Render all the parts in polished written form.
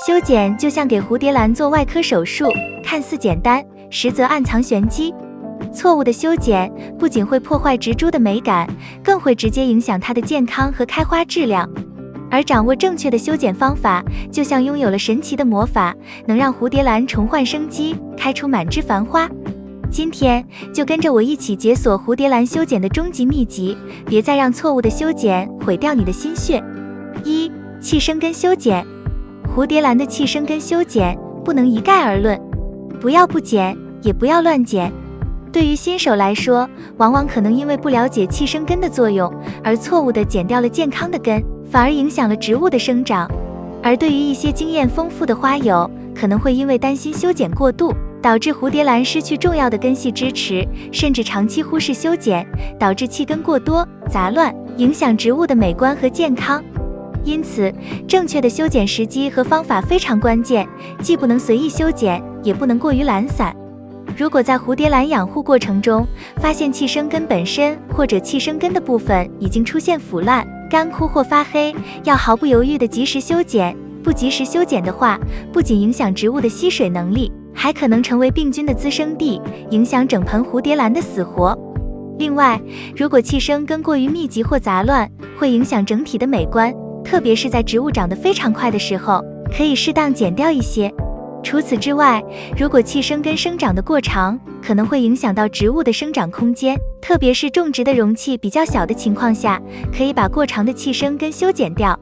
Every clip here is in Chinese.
修剪就像给蝴蝶兰做外科手术，看似简单，实则暗藏玄机。错误的修剪不仅会破坏植株的美感，更会直接影响它的健康和开花质量。而掌握正确的修剪方法，就像拥有了神奇的魔法，能让蝴蝶兰重焕生机，开出满枝繁花。今天就跟着我一起解锁蝴蝶兰修剪的终极秘籍，别再让错误的修剪毁掉你的心血。1. 气生根修剪。蝴蝶兰的气生根修剪不能一概而论，不要不剪，也不要乱剪。对于新手来说，往往可能因为不了解气生根的作用，而错误地剪掉了健康的根，反而影响了植物的生长。而对于一些经验丰富的花友，可能会因为担心修剪过度，导致蝴蝶兰失去重要的根系支持，甚至长期忽视修剪，导致气根过多、杂乱，影响植物的美观和健康。因此，正确的修剪时机和方法非常关键，既不能随意修剪，也不能过于懒散。如果在蝴蝶兰养护过程中，发现气生根本身或者气生根的部分已经出现腐烂、干枯或发黑，要毫不犹豫地及时修剪。不及时修剪的话，不仅影响植物的吸水能力，还可能成为病菌的滋生地，影响整盆蝴蝶兰的死活。另外，如果气生根过于密集或杂乱，会影响整体的美观，特别是在植物长得非常快的时候，可以适当剪掉一些。除此之外，如果气生根生长的过长，可能会影响到植物的生长空间，特别是种植的容器比较小的情况下，可以把过长的气生根修剪掉。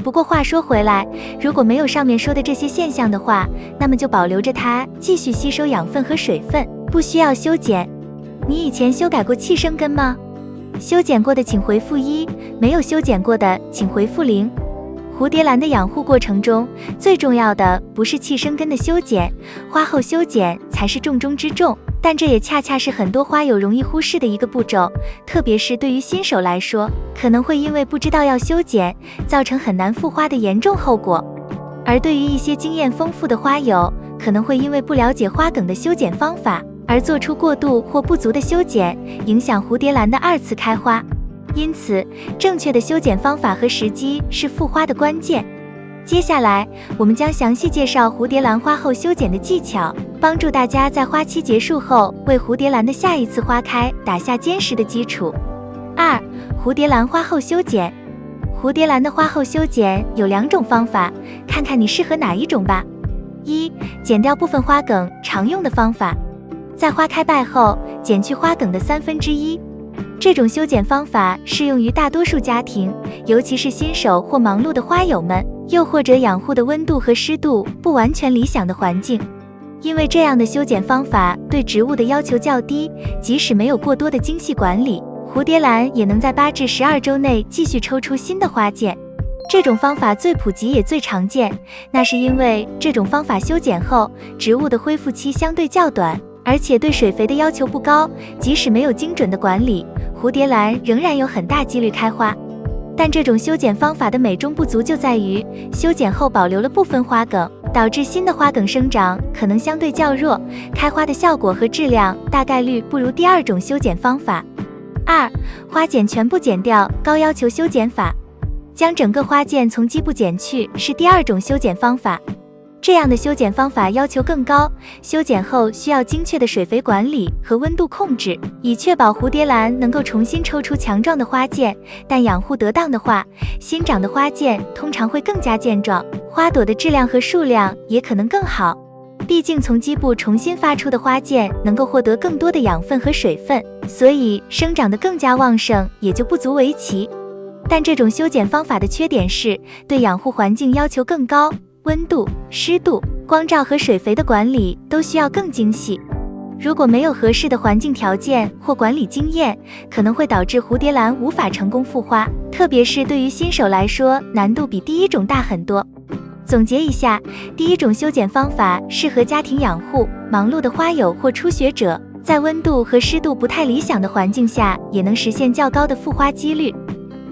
不过话说回来，如果没有上面说的这些现象的话，那么就保留着它继续吸收养分和水分，不需要修剪。你以前修改过气生根吗？修剪过的请回复1，没有修剪过的请回复0。蝴蝶兰的养护过程中，最重要的不是气生根的修剪，花后修剪才是重中之重。但这也恰恰是很多花友容易忽视的一个步骤，特别是对于新手来说，可能会因为不知道要修剪，造成很难复花的严重后果。而对于一些经验丰富的花友，可能会因为不了解花梗的修剪方法，而做出过度或不足的修剪，影响蝴蝶兰的2次开花。因此，正确的修剪方法和时机是复花的关键。接下来，我们将详细介绍蝴蝶兰花后修剪的技巧，帮助大家在花期结束后，为蝴蝶兰的下一次花开打下坚实的基础。2. 蝴蝶兰花后修剪。蝴蝶兰的花后修剪有2种方法，看看你适合哪一种吧。1. 剪掉部分花梗，常用的方法，在花开败后，剪去花梗的1/3。这种修剪方法适用于大多数家庭，尤其是新手或忙碌的花友们，又或者养护的温度和湿度不完全理想的环境。因为这样的修剪方法对植物的要求较低，即使没有过多的精细管理，蝴蝶兰也能在8至12周内继续抽出新的花件。这种方法最普及也最常见，那是因为这种方法修剪后，植物的恢复期相对较短，而且对水肥的要求不高，即使没有精准的管理，蝴蝶兰仍然有很大几率开花。但这种修剪方法的美中不足就在于，修剪后保留了部分花梗，导致新的花梗生长可能相对较弱，开花的效果和质量大概率不如第2种修剪方法。2. 花剪全部剪掉，高要求修剪法。将整个花件从基部剪去是第2种修剪方法。这样的修剪方法要求更高，修剪后需要精确的水肥管理和温度控制，以确保蝴蝶兰能够重新抽出强壮的花件。但养护得当的话，新长的花件通常会更加健壮，花朵的质量和数量也可能更好。毕竟从基部重新发出的花件能够获得更多的养分和水分，所以生长得更加旺盛也就不足为奇。但这种修剪方法的缺点是对养护环境要求更高，温度、湿度、光照和水肥的管理都需要更精细。如果没有合适的环境条件或管理经验，可能会导致蝴蝶兰无法成功复花，特别是对于新手来说，难度比第1种大很多。总结一下，第1种修剪方法适合家庭养护、忙碌的花友或初学者，在温度和湿度不太理想的环境下，也能实现较高的复花几率。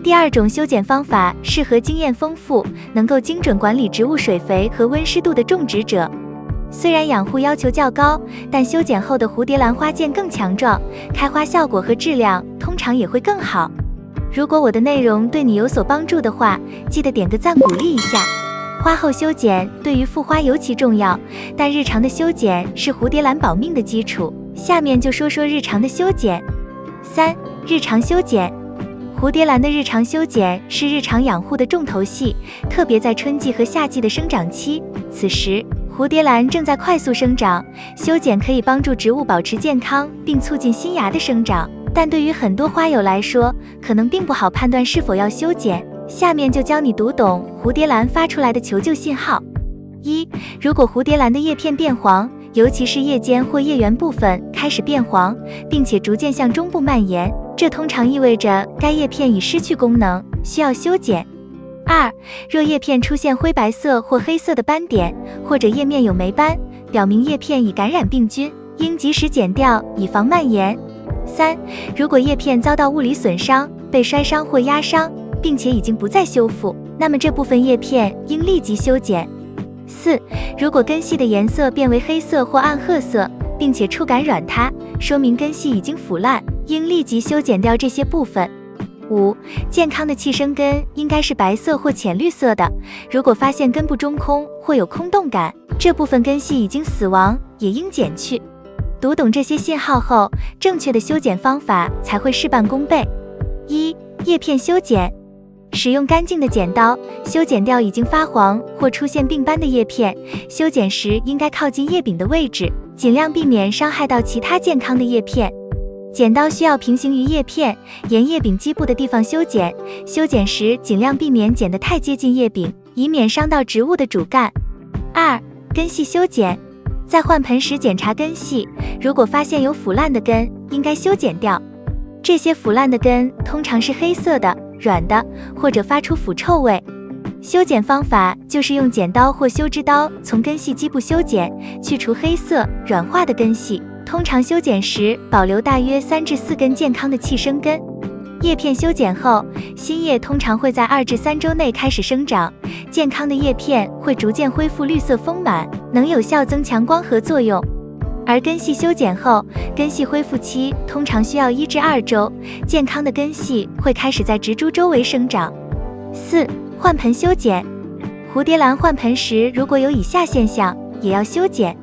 第2种修剪方法适合经验丰富、能够精准管理植物水肥和温湿度的种植者。虽然养护要求较高，但修剪后的蝴蝶兰花件更强壮，开花效果和质量通常也会更好。如果我的内容对你有所帮助的话，记得点个赞鼓励一下。花后修剪对于复花尤其重要，但日常的修剪是蝴蝶兰保命的基础。下面就说说日常的修剪。3、日常修剪。蝴蝶兰的日常修剪是日常养护的重头戏，特别在春季和夏季的生长期，此时蝴蝶兰正在快速生长，修剪可以帮助植物保持健康并促进新芽的生长。但对于很多花友来说，可能并不好判断是否要修剪。下面就教你读懂蝴蝶兰发出来的求救信号。1、如果蝴蝶兰的叶片变黄，尤其是叶尖或叶缘部分开始变黄，并且逐渐向中部蔓延，这通常意味着该叶片已失去功能，需要修剪。2、若叶片出现灰白色或黑色的斑点，或者叶面有霉斑，表明叶片已感染病菌，应及时剪掉，以防蔓延。3、如果叶片遭到物理损伤，被摔伤或压伤，并且已经不再修复，那么这部分叶片应立即修剪。4、如果根系的颜色变为黑色或暗褐色，并且触感软塌，说明根系已经腐烂，应立即修剪掉这些部分。5、健康的气生根应该是白色或浅绿色的，如果发现根部中空或有空洞感，这部分根系已经死亡，也应剪去。读懂这些信号后，正确的修剪方法才会事半功倍。1、叶片修剪。使用干净的剪刀修剪掉已经发黄或出现病斑的叶片，修剪时应该靠近叶柄的位置，尽量避免伤害到其他健康的叶片。剪刀需要平行于叶片，沿叶柄基部的地方修剪，修剪时尽量避免剪得太接近叶柄，以免伤到植物的主干。2、根系修剪。在换盆时检查根系，如果发现有腐烂的根，应该修剪掉。这些腐烂的根通常是黑色的、软的，或者发出腐臭味。修剪方法就是用剪刀或修枝刀从根系基部修剪，去除黑色、软化的根系。通常修剪时保留大约3至4根健康的气生根。叶片修剪后，新叶通常会在2至3周内开始生长，健康的叶片会逐渐恢复绿色丰满，能有效增强光合作用。而根系修剪后，根系恢复期通常需要1至2周，健康的根系会开始在植株周围生长。4、换盆修剪。蝴蝶兰换盆时，如果有以下现象，也要修剪，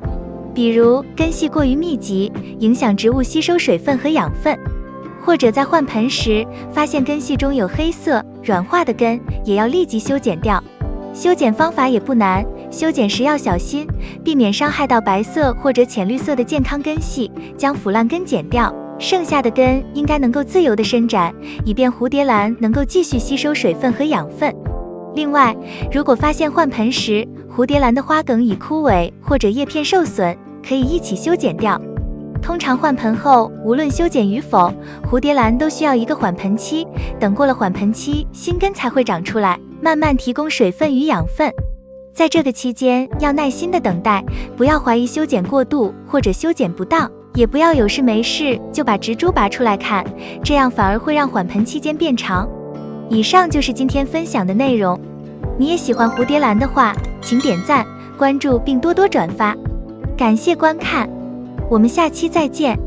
比如根系过于密集，影响植物吸收水分和养分，或者在换盆时发现根系中有黑色、软化的根，也要立即修剪掉。修剪方法也不难，修剪时要小心，避免伤害到白色或者浅绿色的健康根系，将腐烂根剪掉，剩下的根应该能够自由地伸展，以便蝴蝶兰能够继续吸收水分和养分。另外，如果发现换盆时蝴蝶兰的花梗已枯萎或者叶片受损，可以一起修剪掉。通常换盆后，无论修剪与否，蝴蝶兰都需要一个缓盆期，等过了缓盆期，新根才会长出来，慢慢提供水分与养分。在这个期间，要耐心的等待，不要怀疑修剪过度或者修剪不当，也不要有事没事就把植株拔出来看，这样反而会让缓盆期间变长。以上就是今天分享的内容。你也喜欢蝴蝶兰的话，请点赞、关注并多多转发。感谢观看，我们下期再见。